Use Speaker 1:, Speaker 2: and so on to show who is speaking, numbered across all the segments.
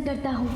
Speaker 1: करता हूँ।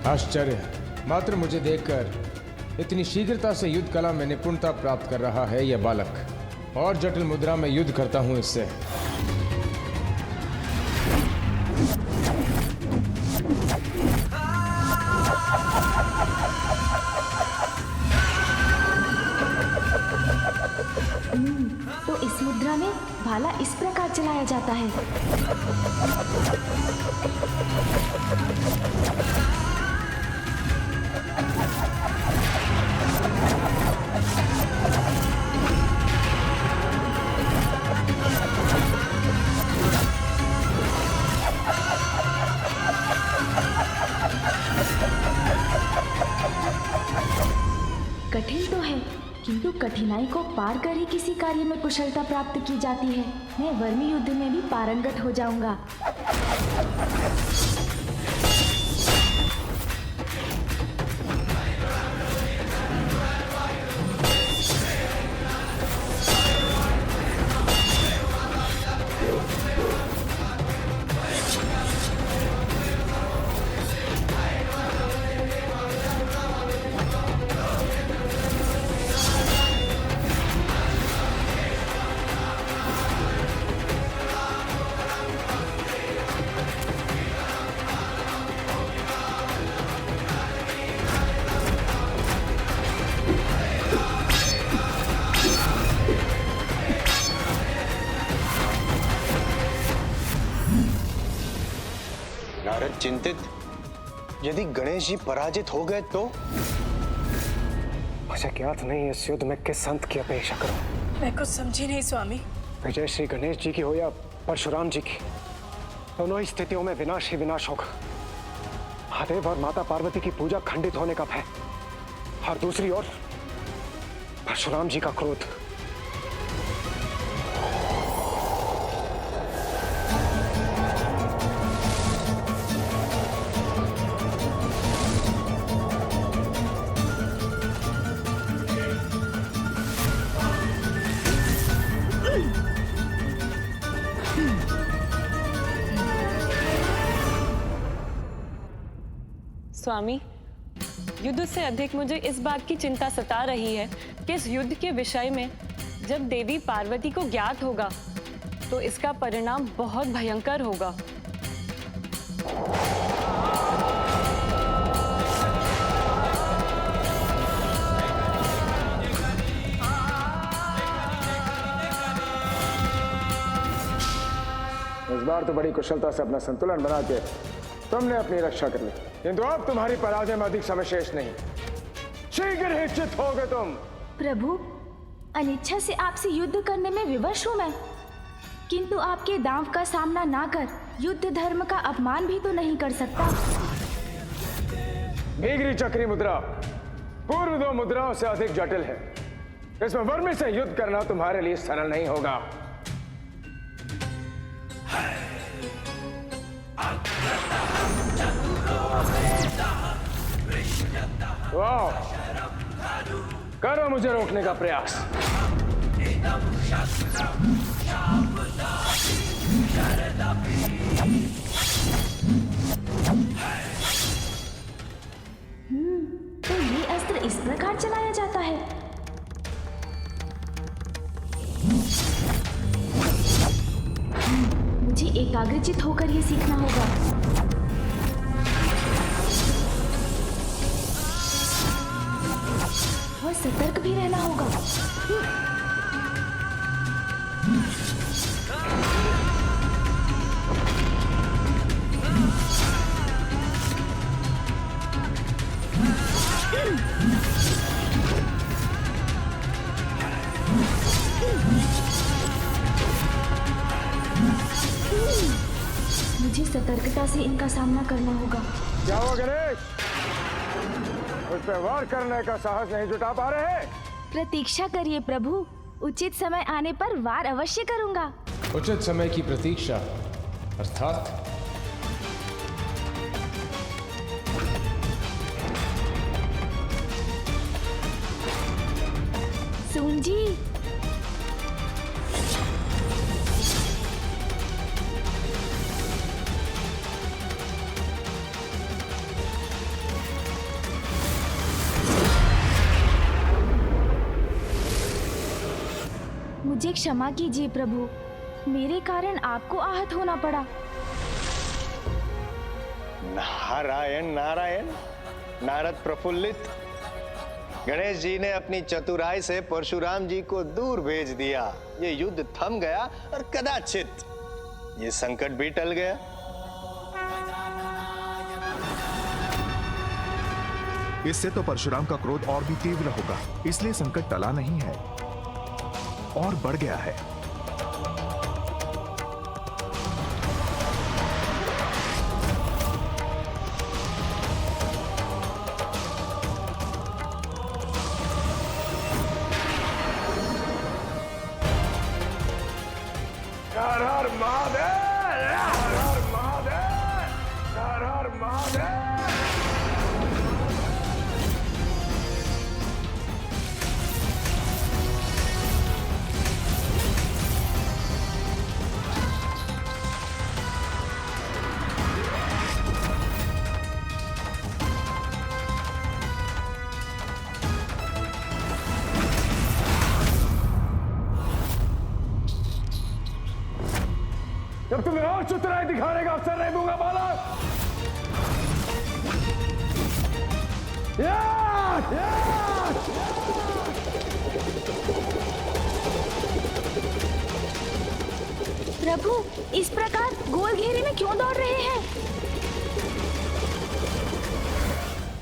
Speaker 2: आश्चर्य, मात्र मुझे देखकर इतनी शीघ्रता से युद्ध कला में निपुणता प्राप्त कर रहा है यह बालक। और जटिल मुद्रा में युद्ध करता हूं इससे।
Speaker 1: तो इस मुद्रा में भाला इस प्रकार चलाया जाता है। कठिन तो है, किंतु कठिनाई को पार कर ही किसी कार्य में कुशलता प्राप्त की जाती है। मैं वर्मी युद्ध में भी पारंगत हो जाऊंगा।
Speaker 3: नारद चिंतित, यदि गणेश जी पराजित हो गए तो?
Speaker 4: मुझे ज्ञात नहीं इस युद्ध में किस संत की अपेक्षा करूं।
Speaker 5: मैं कुछ समझी नहीं स्वामी।
Speaker 4: विजय श्री गणेश जी की हो या परशुराम जी की, दोनों ही स्थितियों में विनाश ही विनाश होगा। महादेव और माता पार्वती की पूजा खंडित होने का भय, और दूसरी ओर परशुराम जी का क्रोध।
Speaker 6: स्वामी, युद्ध से अधिक मुझे इस बात की चिंता सता रही है कि इस युद्ध के विषय में जब देवी पार्वती को ज्ञात होगा तो इसका परिणाम बहुत भयंकर होगा।
Speaker 2: इस बार तो बड़ी कुशलता से अपना संतुलन बना के तुमने अपनी रक्षा कर ली, किंतु अब तुम्हारी पराजय में अधिक समय शेष नहीं। शीघ्र ही चित होगे तुम।
Speaker 1: प्रभु, अनिच्छा से आपसे युद्ध करने में विवश हूँ मैं, किंतु आपके दांव का सामना ना कर युद्ध धर्म का अपमान भी तो नहीं कर सकता।
Speaker 2: भीगरी चक्री मुद्रा पूर्व दो मुद्राओं से अधिक जटिल है। इसमें वर्मी से युद्ध करना तुम्हारे लिए सरल नहीं होगा। वाह, करो मुझे रोकने का प्रयास।
Speaker 1: तो ये अस्त्र इस प्रकार चलाया जाता है। मुझे एकाग्रचित होकर ये सीखना होगा। और सतर्क भी रहना होगा। मुझे सतर्कता से इनका सामना करना होगा।
Speaker 2: क्या हुआ गणेश? उस पर वार करने का साहस नहीं जुटा पा रहे?
Speaker 1: प्रतीक्षा करिए प्रभु, उचित समय आने पर वार अवश्य करूंगा।
Speaker 2: उचित समय की प्रतीक्षा अर्थात
Speaker 1: अर्जुन जी। मुझे क्षमा कीजिए प्रभु, मेरे कारण आपको आहत होना पड़ा।
Speaker 3: नारायण नारायण। नारद प्रफुल्लित। गणेश जी ने अपनी चतुराई से परशुराम जी को दूर भेज दिया। ये युद्ध थम गया और कदाचित ये संकट भी टल गया।
Speaker 5: इससे तो परशुराम का क्रोध और भी तीव्र होगा, इसलिए संकट टला नहीं है और बढ़ गया है।
Speaker 2: हर हर महादेव, हर हर महादेव, हर हर महादेव। जब तुम्हें और चतुराई दिखाने का अवसर नहीं दूंगा बालक। या, या,
Speaker 1: प्रभु, इस प्रकार गोल घेरे में क्यों दौड़ रहे हैं?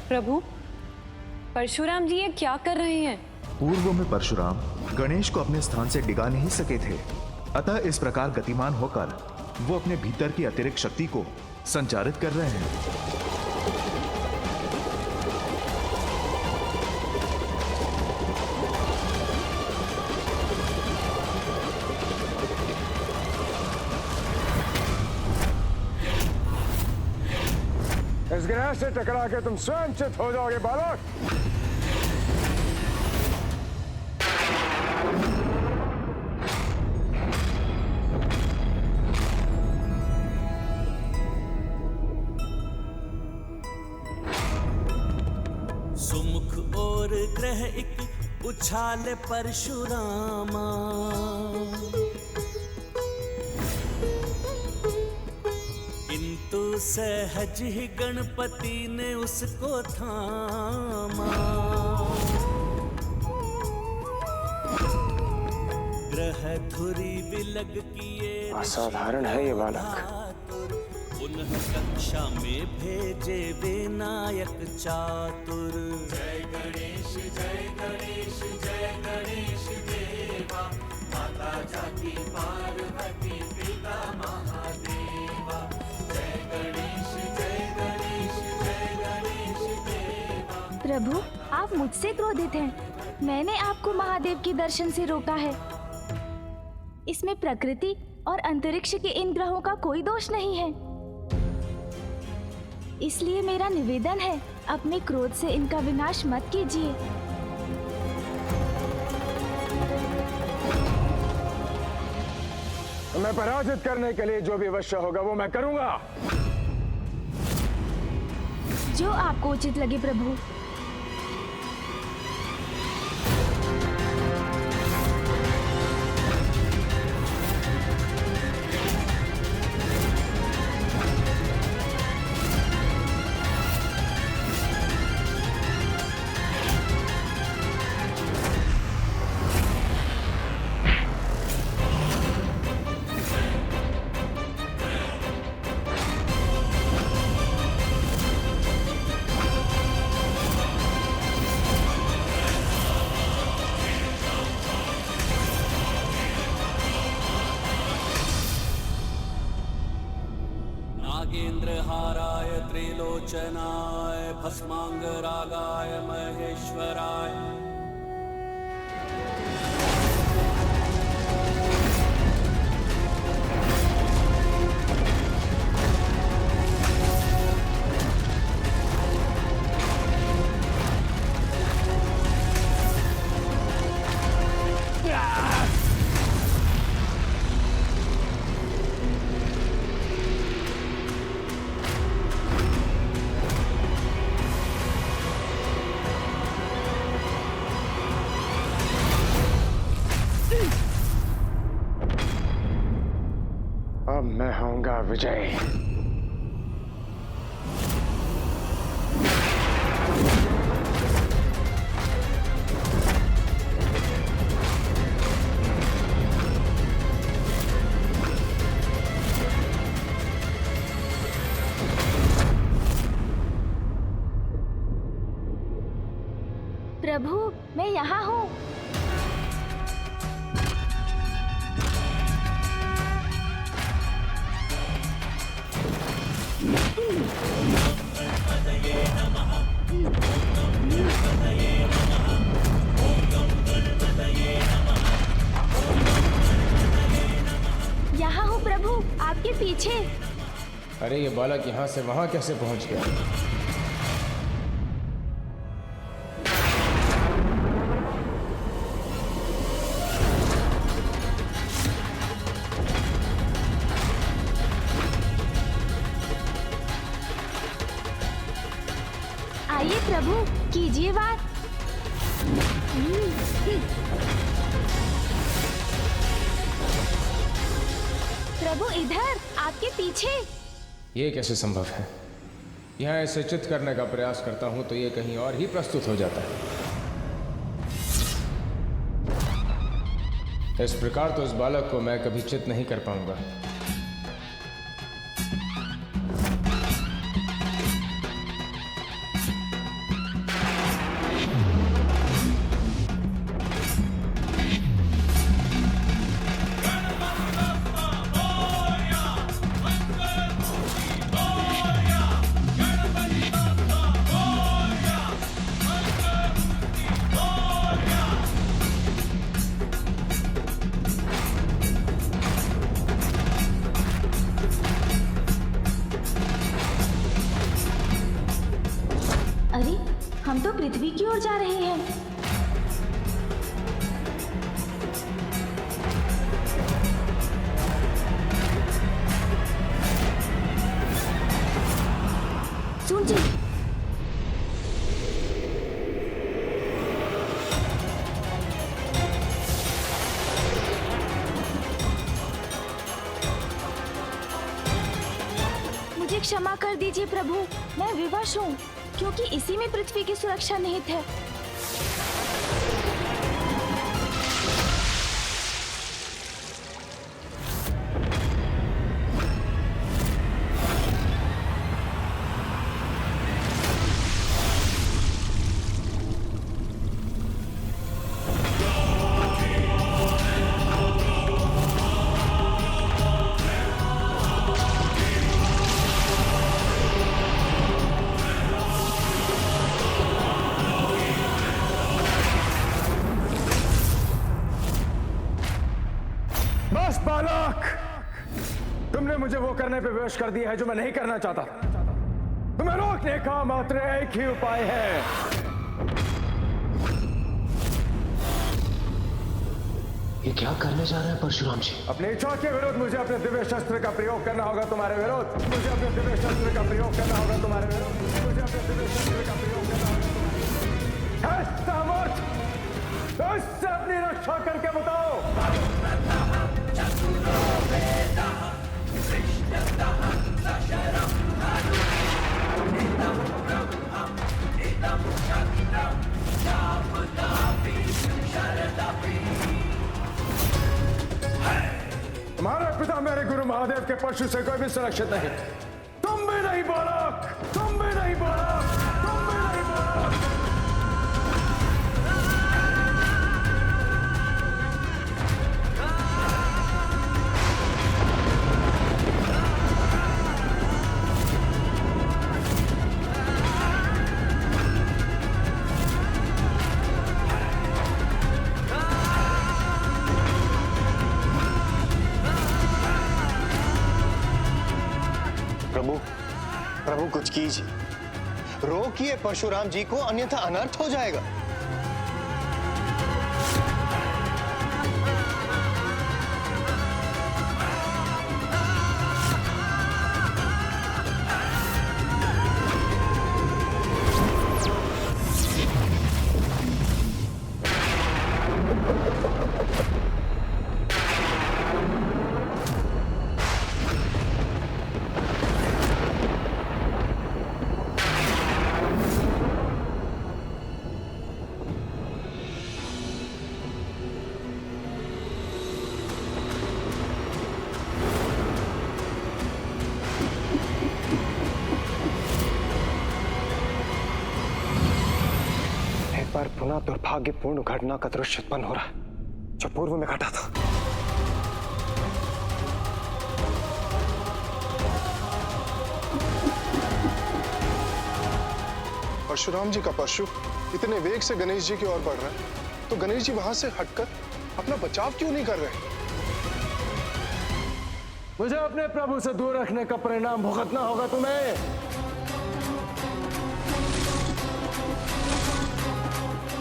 Speaker 6: प्रभु, परशुराम जी ये क्या कर रहे हैं?
Speaker 5: पूर्व में परशुराम गणेश को अपने स्थान से डिगा नहीं सके थे, अतः इस प्रकार गतिमान होकर वो अपने भीतर की अतिरिक्त शक्ति को संचारित कर रहे हैं।
Speaker 2: इस ग्रह से टकरा के तुम स्वयं चित हो जाओगे बालक।
Speaker 7: सुमुख और ग्रह एक उछाल परशुरामा, किंतु सहज ही गणपति ने उसको थामा। ग्रह धुरी विलग किए
Speaker 2: असाधारण है ये बालक।
Speaker 7: पुनः कक्षा में भेजे विनायक चातुर। जय गणेश जय गणेश जय गणेश देवा, माता जाकी पार्वती पिता महादेवा। जय गणेश जय गणेश जय गणेश देवा।
Speaker 1: प्रभु, आप मुझसे क्रोधित हैं। मैंने आपको महादेव के दर्शन से रोका है। इसमें प्रकृति और अंतरिक्ष के इन ग्रहों का कोई दोष नहीं है। इसलिए मेरा निवेदन है, अपने क्रोध से इनका विनाश मत कीजिए।
Speaker 2: मैं पराजित करने के लिए जो भी अवश्य होगा वो मैं करूंगा।
Speaker 1: जो आपको उचित लगे प्रभु।
Speaker 7: नागेन्द्रहाराय त्रिलोचनाय भस्मांगरागाय महेश्वराय।
Speaker 2: मैं होऊंगा विजय।
Speaker 1: प्रभु, मैं यहाँ हूँ। यहाँ हूँ प्रभु, आपके पीछे।
Speaker 2: अरे ये बालक यहाँ से वहां कैसे पहुंच गया?
Speaker 1: आइए प्रभु, कीजिए बात। प्रभु इधर, आपके पीछे।
Speaker 2: ये कैसे संभव है? यहाँ इसे चित करने का प्रयास करता हूँ तो ये कहीं और ही प्रस्तुत हो जाता है। इस प्रकार तो इस बालक को मैं कभी चित नहीं कर पाऊंगा।
Speaker 1: अरे, हम तो पृथ्वी की ओर जा रहे हैं। सुन जी। मुझे क्षमा कर दीजिए प्रभु, मैं विवश हूँ, क्योंकि इसी में पृथ्वी की सुरक्षा निहित है।
Speaker 2: बस बालक, तुमने मुझे वो करने पे विवश कर दिया है जो मैं नहीं करना चाहता। तुम्हें रोकने का मात्र एक ही उपाय है।
Speaker 4: ये क्या करने जा रहे हैं परशुराम जी?
Speaker 2: अपनी इच्छा के विरुद्ध मुझे अपने दिव्य शस्त्र का प्रयोग करना होगा तुम्हारे विरुद्ध। मुझे अपने दिव्य शस्त्र का प्रयोग करना होगा तुम्हारे विरुद्ध। मुझे अपने दिव्य शस्त्र का प्रयोग करना होगा। है सामर्थ, तो इससे अपनी रक्षा करके बताओ। तुम्हारे पिता मेरे गुरु महादेव के परशु से कोई भी सुरक्षित नहीं। तुम भी नहीं बालक, तुम भी नहीं बालक, तुम भी नहीं बालक।
Speaker 3: प्रभु कुछ कीजिए, रोकिए परशुराम जी को, अन्यथा अनर्थ हो जाएगा।
Speaker 4: दुर्भाग्यपूर्ण घटना का दृश्य उत्पन्न हो रहा है जो पूर्व में घटा था।
Speaker 8: परशुराम जी का परशु इतने वेग से गणेश जी की ओर बढ़ रहा है, तो गणेश जी वहां से हटकर अपना बचाव क्यों नहीं कर रहे?
Speaker 2: मुझे अपने प्रभु से दूर रखने का परिणाम भुगतना होगा तुम्हें।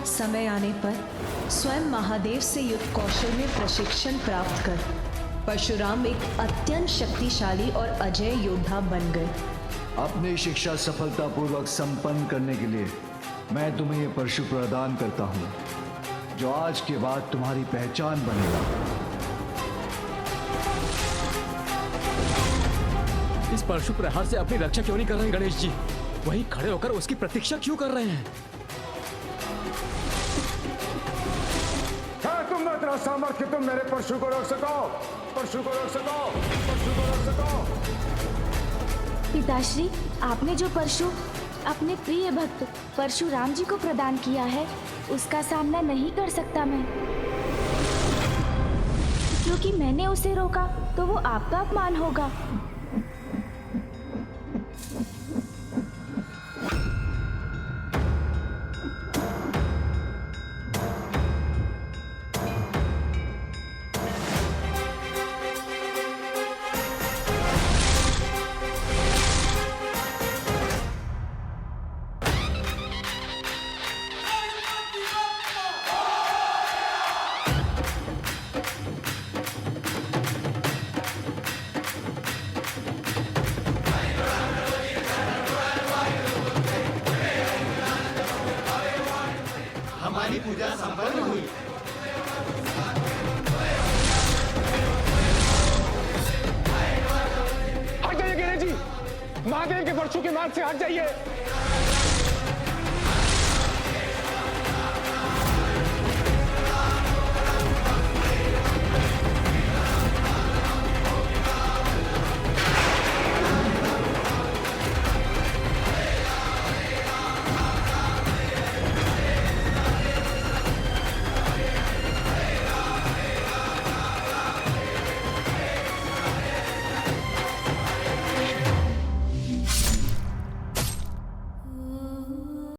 Speaker 9: समय आने पर स्वयं महादेव से युद्ध कौशल में प्रशिक्षण प्राप्त कर परशुराम एक अत्यंत शक्तिशाली और अजय योद्धा बन गए।
Speaker 10: अपनी शिक्षा सफलतापूर्वक संपन्न करने के लिए मैं तुम्हें ये परशु प्रदान करता हूँ, जो आज के बाद तुम्हारी पहचान बनेगा।
Speaker 11: इस परशु प्रहार से अपनी रक्षा क्यों नहीं कर रहे गणेश जी? वहीं खड़े होकर उसकी प्रतीक्षा क्यों कर रहे हैं?
Speaker 2: है तुम में इतना सामर्थ्य कि तुम मेरे परशु को रोक सको, परशु को रोक सको, परशु को रोक सको।
Speaker 1: पिताश्री, आपने जो परशु अपने प्रिय भक्त परशुराम जी को प्रदान किया है, उसका सामना नहीं कर सकता मैं, क्योंकि मैंने उसे रोका तो वो आपका अपमान होगा।
Speaker 7: हमारी पूजा संपन्न हुई।
Speaker 4: हट जाइए गणेश जी, महादेव के परशु के मार्ग से हट जाइए।